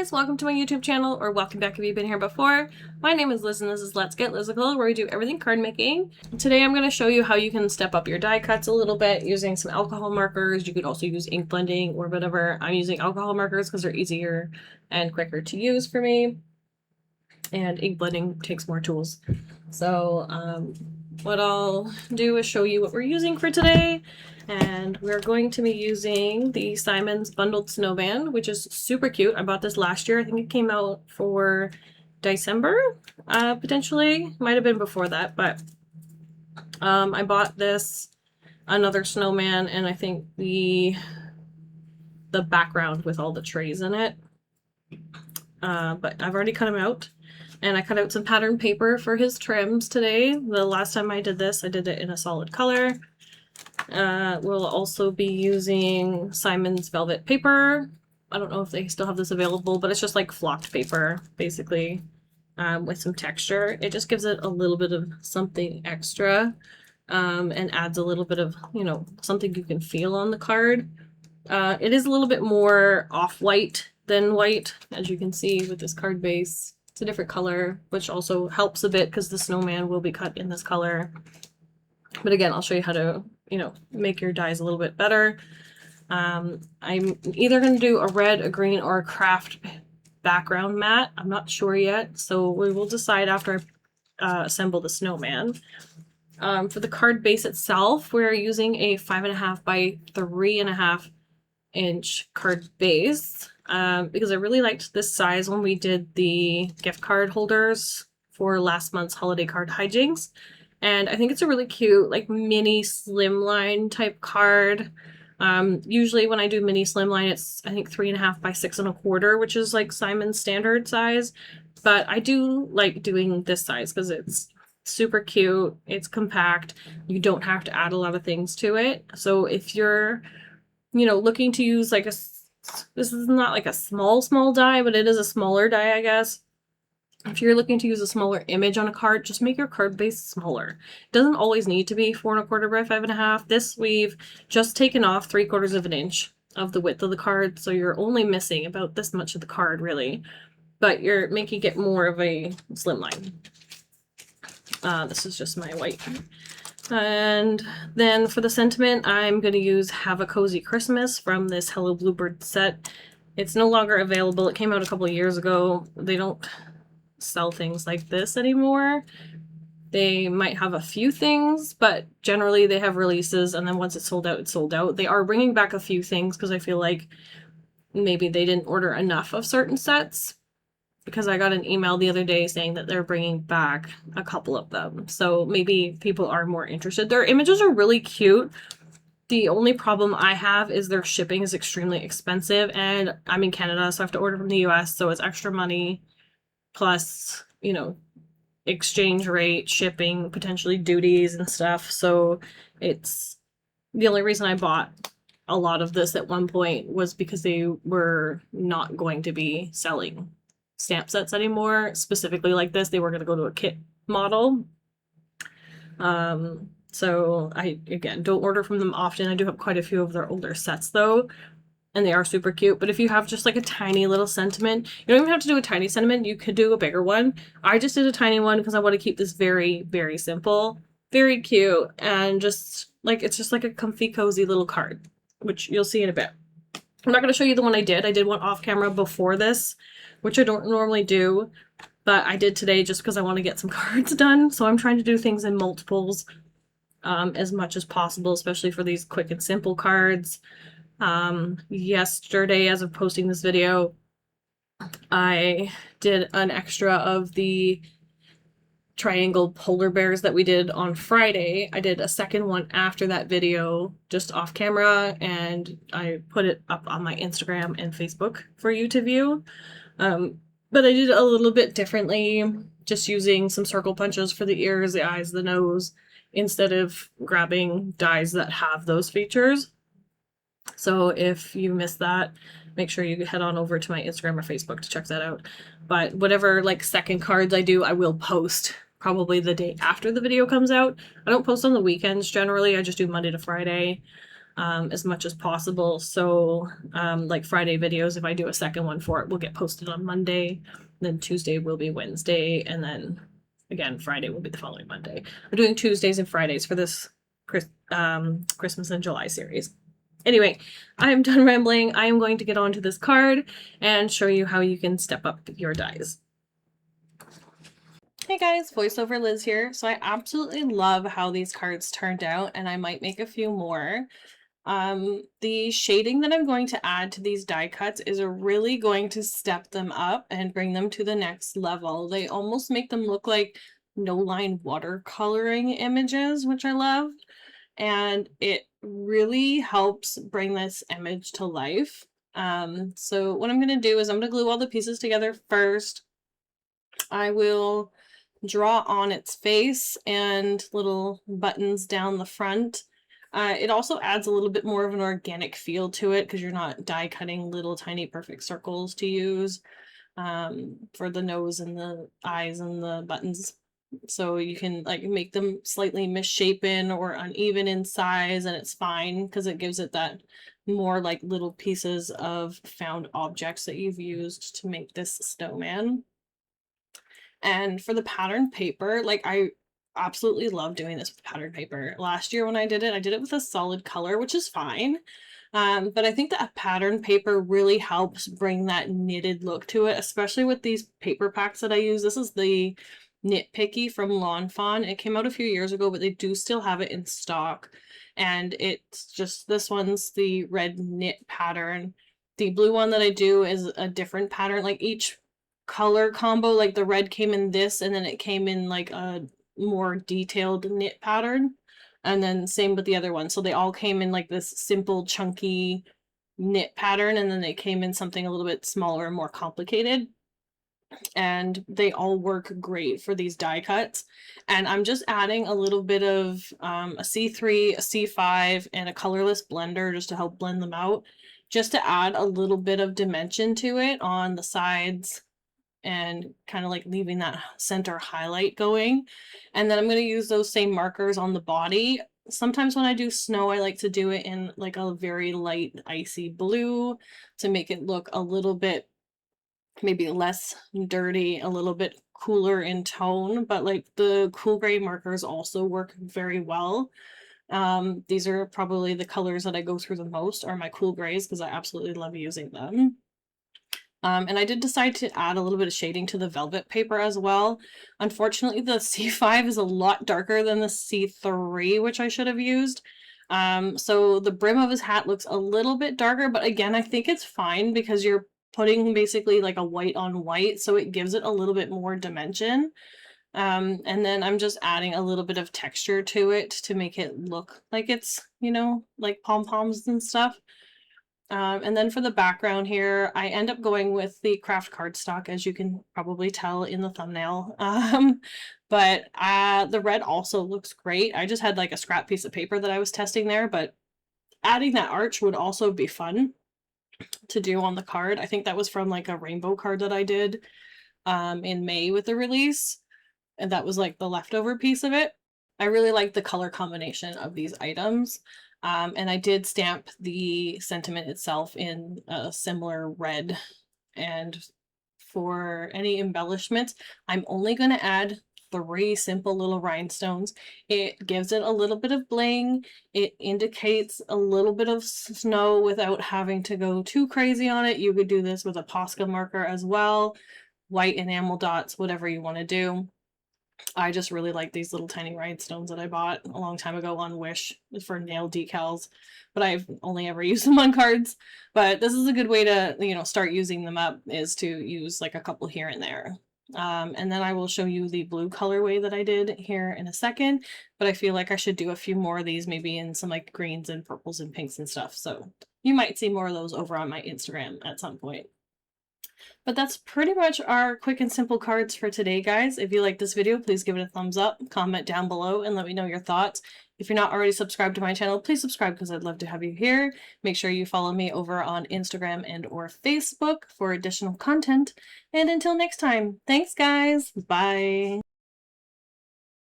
guys, welcome to my YouTube channel, or welcome back if you've been here before. My name is Liz and this is Let's Get Lizical, where we do everything card making. Today I'm going to show you how you can step up your die cuts a little bit using some alcohol markers. You could also use ink blending or whatever. I'm using alcohol markers because they're easier and quicker to use for me. And ink blending takes more tools. So what I'll do is show you what we're using for today. And we're going to be using the Simon's Bundled Snowman, which is super cute. I bought this last year. I think it came out for December, potentially. Might have been before that, but I bought this, another snowman, and I think the background with all the trays in it. But I've already cut them out. And I cut out some pattern paper for his trims today. The last time I did this, I did it in a solid color. We'll also be using Simon's velvet paper. I don't know if they still have this available, but it's just like flocked paper, basically, with some texture. It just gives it a little bit of something extra, and adds a little bit of, you know, something you can feel on the card. It is a little bit more off-white than white, as you can see with this card base. It's a different color, which also helps a bit because the snowman will be cut in this color. But again, I'll show you how to, you know, make your dies a little bit better. I'm either going to do a red, a green, or a craft background matte. I'm not sure yet, so we will decide after I assemble the snowman. For the card base itself, we're using a 5.5 by 3.5 inch card base. Because I really liked this size when we did the gift card holders for last month's holiday card hijinks. And I think it's a really cute, like, mini slimline type card. Usually when I do mini slimline, it's, I think, 3.5 by 6.25, which is like Simon's standard size. But I do like doing this size because it's super cute. It's compact. You don't have to add a lot of things to it. So if you're, you know, looking to use like this is not like a small die, but it is a smaller die, I guess. If you're looking to use a smaller image on a card, just make your card base smaller. It doesn't always need to be 4.25 by 5.5. This we've just taken off 3/4 of an inch of the width of the card, so you're only missing about this much of the card, really. But you're making it more of a slimline. This is just my white. And then for the sentiment, I'm going to use Have a Cozy Christmas from this Hello Bluebird set. It's no longer available. It came out a couple of years ago. They don't sell things like this anymore. They might have a few things, but generally they have releases, and then once it's sold out, it's sold out. They are bringing back a few things because I feel like maybe they didn't order enough of certain sets, because I got an email the other day saying that they're bringing back a couple of them. So maybe people are more interested. Their images are really cute. The only problem I have is their shipping is extremely expensive, and I'm in Canada, so I have to order from the US, so it's extra money, plus, you know, exchange rate, shipping, potentially duties and stuff. So it's the only reason I bought a lot of this at one point was because they were not going to be selling stamp sets anymore, specifically like this. They were going to go to a kit model. So I, again, don't order from them often. I do have quite a few of their older sets though, and they are super cute. But if you have just like a tiny little sentiment, you don't even have to do a tiny sentiment. You could do a bigger one. I just did a tiny one because I want to keep this very, very simple, very cute, and just like, it's just like a comfy, cozy little card, which you'll see in a bit. I'm not going to show you the one I did. I did one off camera before this, which I don't normally do, but I did today just because I want to get some cards done. So I'm trying to do things in multiples as much as possible, especially for these quick and simple cards. Yesterday, as of posting this video, I did an extra of the triangle polar bears that we did on Friday. I did a second one after that video, just off camera, and I put it up on my Instagram and Facebook for you to view. But I did it a little bit differently, just using some circle punches for the ears, the eyes, the nose, instead of grabbing dies that have those features. So if you missed that, make sure you head on over to my Instagram or Facebook to check that out. But whatever like second cards I do, I will post probably the day after the video comes out. I don't post on the weekends generally. I just do Monday to Friday. as much as possible. So like Friday videos, if I do a second one for it, will get posted on Monday. Then Tuesday will be Wednesday, and then again Friday will be the following Monday. I'm doing Tuesdays and Fridays for this Christmas in July series. Anyway, I'm done rambling. I am going to get onto this card and show you how you can step up your dies. Hey guys, voiceover Liz here. So I absolutely love how these cards turned out, and I might make a few more. The shading that I'm going to add to these die cuts is really going to step them up and bring them to the next level. They almost make them look like no-line watercoloring images, which I love. And it really helps bring this image to life. So what I'm going to do is I'm going to glue all the pieces together first. I will draw on its face and little buttons down the front. It also adds a little bit more of an organic feel to it because you're not die cutting little tiny perfect circles to use for the nose and the eyes and the buttons. So you can like make them slightly misshapen or uneven in size, and it's fine because it gives it that more like little pieces of found objects that you've used to make this snowman. And for the pattern paper, like I absolutely love doing this with pattern paper. Last year when I did it with a solid color, which is fine. But I think that pattern paper really helps bring that knitted look to it, especially with these paper packs that I use. This is the Nitpicky from Lawn Fawn. It came out a few years ago, but they do still have it in stock. And it's just, this one's the red knit pattern. The blue one that I do is a different pattern. Like each color combo, like the red came in this, and then it came in like a more detailed knit pattern. And then same with the other one. So they all came in like this simple, chunky knit pattern, and then they came in something a little bit smaller and more complicated. And they all work great for these die cuts. And I'm just adding a little bit of a C3, a C5, and a colorless blender just to help blend them out, just to add a little bit of dimension to it on the sides and kind of like leaving that center highlight going. And then I'm going to use those same markers on the body. Sometimes when I do snow, I like to do it in like a very light icy blue to make it look a little bit maybe less dirty, a little bit cooler in tone, but like the cool gray markers also work very well. These are probably the colors that I go through the most are my cool grays because I absolutely love using them. And I did decide to add a little bit of shading to the velvet paper as well. Unfortunately, the C5 is a lot darker than the C3, which I should have used. So the brim of his hat looks a little bit darker, but again, I think it's fine because you're putting basically like a white on white, so it gives it a little bit more dimension. And then I'm just adding a little bit of texture to it to make it look like it's, you know, like pom-poms and stuff. And then for the background here, I end up going with the craft cardstock, as you can probably tell in the thumbnail. But the red also looks great. I just had like a scrap piece of paper that I was testing there, but adding that arch would also be fun to do on the card. I think that was from like a rainbow card that I did in May with the release, and that was like the leftover piece of it. I really like the color combination of these items. And I did stamp the sentiment itself in a similar red. And for any embellishments, I'm only going to add 3 simple little rhinestones. It gives it a little bit of bling. It indicates a little bit of snow without having to go too crazy on it. You could do this with a Posca marker as well, white enamel dots, whatever you want to do. I just really like these little tiny rhinestones that I bought a long time ago on Wish for nail decals, but I've only ever used them on cards. But this is a good way to, you know, start using them up, is to use like a couple here and there. And then I will show you the blue colorway that I did here in a second, but I feel like I should do a few more of these, maybe in some like greens and purples and pinks and stuff. So you might see more of those over on my Instagram at some point. But that's pretty much our quick and simple cards for today, guys. If you like this video, please give it a thumbs up, comment down below, and let me know your thoughts. If you're not already subscribed to my channel, please subscribe because I'd love to have you here. Make sure you follow me over on Instagram and or Facebook for additional content. And until next time, thanks guys. Bye.